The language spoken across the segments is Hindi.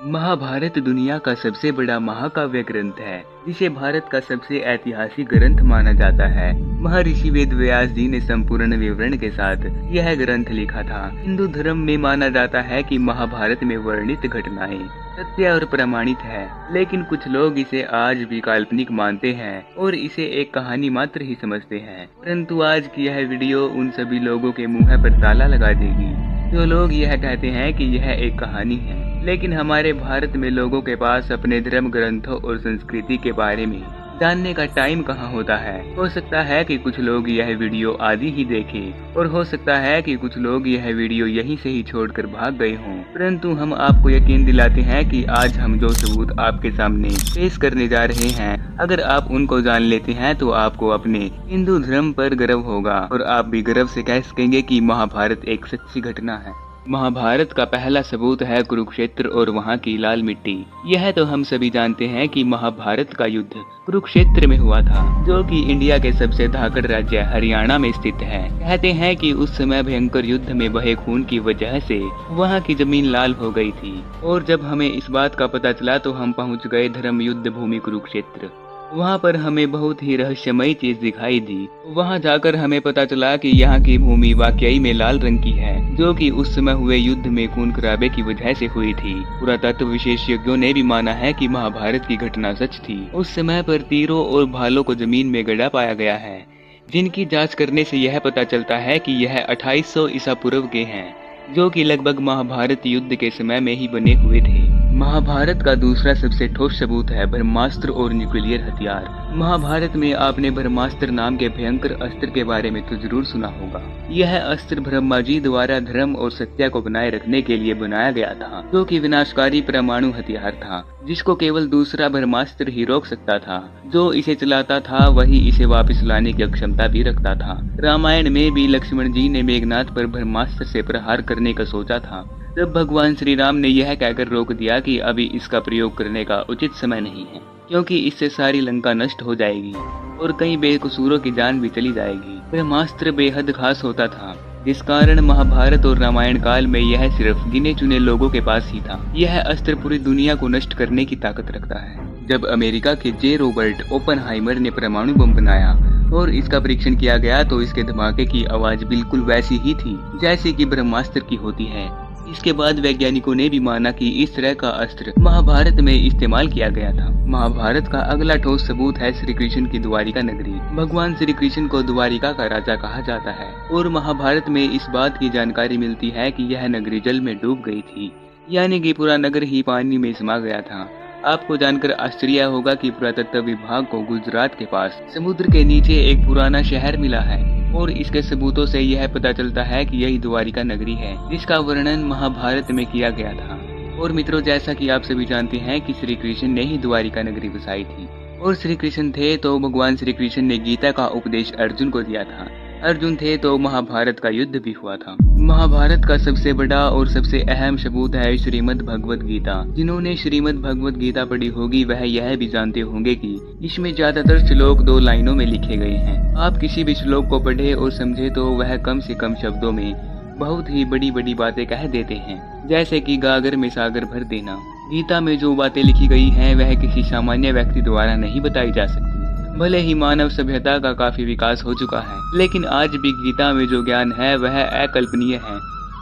महाभारत दुनिया का सबसे बड़ा महाकाव्य ग्रंथ है, जिसे भारत का सबसे ऐतिहासिक ग्रंथ माना जाता है। महर्षि वेद व्यास जी ने संपूर्ण विवरण के साथ यह ग्रंथ लिखा था। हिंदू धर्म में माना जाता है कि महाभारत में वर्णित घटनाएं सत्य और प्रमाणित है, लेकिन कुछ लोग इसे आज भी काल्पनिक मानते हैं और इसे एक कहानी मात्र ही समझते हैं। परंतु आज की यह वीडियो उन सभी लोगों के मुंह पर ताला लगा देगी जो लोग यह कहते हैं कि यह एक कहानी है। लेकिन हमारे भारत में लोगों के पास अपने धर्म ग्रंथों और संस्कृति के बारे में जानने का टाइम कहाँ होता है। हो सकता है कि कुछ लोग यह वीडियो आदि ही देखें और हो सकता है कि कुछ लोग यह वीडियो यहीं से ही छोड़कर भाग गए हों। परंतु हम आपको यकीन दिलाते हैं कि आज हम जो सबूत आपके सामने पेश करने जा रहे हैं, अगर आप उनको जान लेते हैं तो आपको अपने हिंदू धर्म पर गर्व होगा और आप भी गर्व से कह सकेंगे कि महाभारत एक सच्ची घटना है। महाभारत का पहला सबूत है कुरुक्षेत्र और वहाँ की लाल मिट्टी। यह तो हम सभी जानते हैं कि महाभारत का युद्ध कुरुक्षेत्र में हुआ था, जो कि इंडिया के सबसे धाकड़ राज्य हरियाणा में स्थित है। कहते हैं कि उस समय भयंकर युद्ध में बहे खून की वजह से वहाँ की जमीन लाल हो गई थी और जब हमें इस बात का पता चला तो हम पहुँच गए धर्म युद्ध भूमि कुरुक्षेत्र। वहाँ पर हमें बहुत ही रहस्यमयी चीज दिखाई दी। वहाँ जाकर हमें पता चला कि यहाँ की भूमि वाकई में लाल रंग की है, जो कि उस समय हुए युद्ध में खून खराबे की वजह से हुई थी। पुरातत्व विशेषज्ञों ने भी माना है कि महाभारत की घटना सच थी। उस समय पर तीरों और भालों को जमीन में गड़ा पाया गया है, जिनकी जाँच करने से यह पता चलता है कि यह 2800 ईसा पूर्व के हैं, जो कि लगभग महाभारत युद्ध के समय में ही बने हुए थे। महाभारत का दूसरा सबसे ठोस सबूत है ब्रह्मास्त्र और न्यूक्लियर हथियार। महाभारत में आपने ब्रह्मास्त्र नाम के भयंकर अस्त्र के बारे में तो जरूर सुना होगा। यह अस्त्र ब्रह्मा जी द्वारा धर्म और सत्य को बनाए रखने के लिए बनाया गया था, जो कि विनाशकारी परमाणु हथियार था, जिसको केवल दूसरा ब्रह्मास्त्र ही रोक सकता था। जो इसे चलाता था वही इसे वापस लाने की क्षमता भी रखता था। रामायण में भी लक्ष्मण जी ने मेघनाथ पर ब्रह्मास्त्र से प्रहार करने का सोचा था, तब भगवान श्री राम ने यह कहकर रोक दिया कि अभी इसका प्रयोग करने का उचित समय नहीं है, क्योंकि इससे सारी लंका नष्ट हो जाएगी और कई बेकसूरों की जान भी चली जाएगी। ब्रह्मास्त्र बेहद खास होता था, जिस कारण महाभारत और रामायण काल में यह सिर्फ गिने चुने लोगों के पास ही था। यह अस्त्र पूरी दुनिया को नष्ट करने की ताकत रखता है। जब अमेरिका के जे रॉबर्ट ओपनहाइमर ने परमाणु बम बनाया और इसका परीक्षण किया गया तो इसके धमाके की आवाज बिल्कुल वैसी ही थी जैसे कि ब्रह्मास्त्र की होती है। इसके बाद वैज्ञानिकों ने भी माना कि इस तरह का अस्त्र महाभारत में इस्तेमाल किया गया था। महाभारत का अगला ठोस सबूत है श्री कृष्ण की द्वारिका नगरी। भगवान श्री कृष्ण को द्वारिका का राजा कहा जाता है और महाभारत में इस बात की जानकारी मिलती है कि यह नगरी जल में डूब गई थी, यानी कि पूरा नगर ही पानी में समा गया था। आपको जानकर आश्चर्य होगा कि पुरातत्व विभाग को गुजरात के पास समुद्र के नीचे एक पुराना शहर मिला है और इसके सबूतों से यह पता चलता है कि यही द्वारिका नगरी है, जिसका वर्णन महाभारत में किया गया था। और मित्रों, जैसा कि आप सभी जानते हैं कि श्री कृष्ण ने ही द्वारिका नगरी बसाई थी और श्री कृष्ण थे तो भगवान श्री कृष्ण ने गीता का उपदेश अर्जुन को दिया था। अर्जुन थे तो महाभारत का युद्ध भी हुआ था। महाभारत का सबसे बड़ा और सबसे अहम सबूत है श्रीमद् भगवद गीता। जिन्होंने श्रीमद् भगवद गीता पढ़ी होगी वह यह भी जानते होंगे कि इसमें ज्यादातर श्लोक 2 लाइनों में लिखे गए हैं। आप किसी भी श्लोक को पढ़े और समझे तो वह कम से कम शब्दों में बहुत ही बड़ी बड़ी बातें कह देते हैं, जैसे कि गागर में सागर भर देना। गीता में जो बातें लिखी गई हैं वह किसी सामान्य व्यक्ति द्वारा नहीं बताई जा सकती। भले ही मानव सभ्यता का काफी विकास हो चुका है, लेकिन आज भी गीता में जो ज्ञान है वह अकल्पनीय है,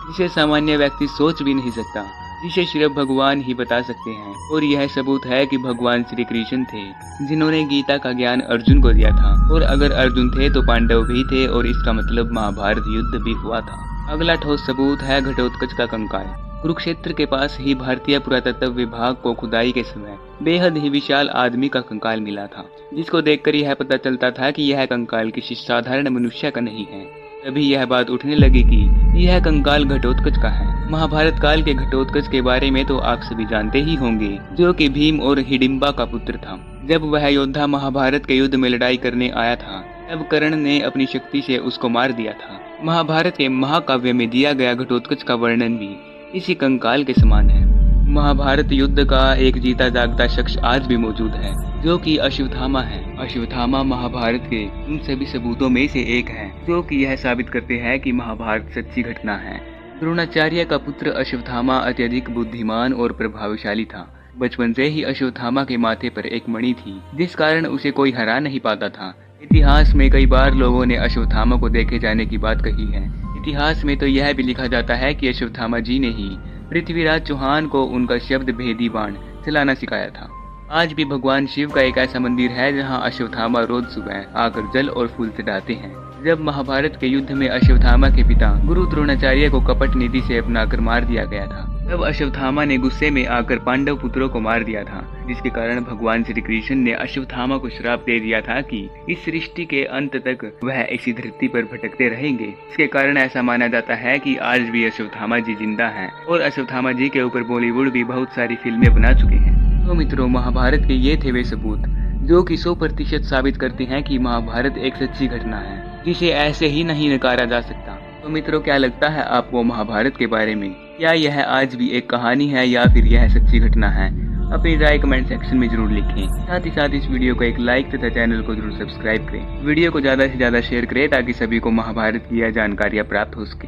जिसे सामान्य व्यक्ति सोच भी नहीं सकता, जिसे सिर्फ भगवान ही बता सकते हैं। और यह सबूत है कि भगवान श्री कृष्ण थे जिन्होंने गीता का ज्ञान अर्जुन को दिया था। और अगर अर्जुन थे तो पांडव भी थे और इसका मतलब महाभारत युद्ध भी हुआ था। अगला ठोस सबूत है घटोत्कच का कंकाल। कुरुक्षेत्र के पास ही भारतीय पुरातत्व विभाग को खुदाई के समय बेहद ही विशाल आदमी का कंकाल मिला था, जिसको देखकर यह पता चलता था कि यह कंकाल किसी साधारण मनुष्य का नहीं है। तभी यह बात उठने लगी कि यह कंकाल घटोत्कच का है। महाभारत काल के घटोत्कच के बारे में तो आप सभी जानते ही होंगे, जो कि भीम और हिडिंबा का पुत्र था। जब वह योद्धा महाभारत के युद्ध में लड़ाई करने आया था तब कर्ण ने अपनी शक्ति से उसको मार दिया था। महाभारत के महाकाव्य में दिया गया घटोत्कच का वर्णन भी इसी कंकाल के समान है। महाभारत युद्ध का एक जीता जागता शख्स आज भी मौजूद है, जो कि अश्वत्थामा है। अश्वत्थामा महाभारत के उन सभी सबूतों में से एक है जो कि यह साबित करते हैं कि महाभारत सच्ची घटना है। द्रोणाचार्य का पुत्र अश्वत्थामा अत्यधिक बुद्धिमान और प्रभावशाली था। बचपन से ही अश्वत्थामा के माथे पर एक मणि थी, जिस कारण उसे कोई हरा नहीं पाता था। इतिहास में कई बार लोगों ने अश्वत्थामा को देखे जाने की बात कही है। इतिहास में तो यह भी लिखा जाता है कि अश्वत्थामा जी ने ही पृथ्वीराज चौहान को उनका शब्द भेदी बाण चलाना सिखाया था। आज भी भगवान शिव का एक ऐसा मंदिर है जहां अश्वत्थामा रोज सुबह आकर जल और फूल चढ़ाते हैं। जब महाभारत के युद्ध में अश्वत्थामा के पिता गुरु द्रोणाचार्य को कपट नीति से अपनाकर मार दिया गया था, तब अश्वत्थामा ने गुस्से में आकर पांडव पुत्रों को मार दिया था, जिसके कारण भगवान श्री कृष्ण ने अश्वत्थामा को श्राप दे दिया था कि इस सृष्टि के अंत तक वह इसी धरती पर भटकते रहेंगे। इसके कारण ऐसा माना जाता है कि आज भी अश्वत्थामा जी जिंदा हैं और अश्वत्थामा जी के ऊपर बॉलीवुड भी बहुत सारी फिल्में बना चुके हैं। तो मित्रों, महाभारत के ये थे वे सबूत जो कि 100% साबित करते हैं कि महाभारत एक सच्ची घटना है, जिसे ऐसे ही नहीं नकारा जा सकता। तो मित्रों, क्या लगता है आपको महाभारत के बारे में? क्या यह आज भी एक कहानी है या फिर यह सच्ची घटना है? अपनी राय कमेंट सेक्शन में जरूर लिखें। साथ ही साथ इस वीडियो को एक लाइक तथा चैनल को जरूर सब्सक्राइब करें। वीडियो को ज्यादा से ज्यादा शेयर करें ताकि सभी को महाभारत की यह जानकारियां प्राप्त हो सके।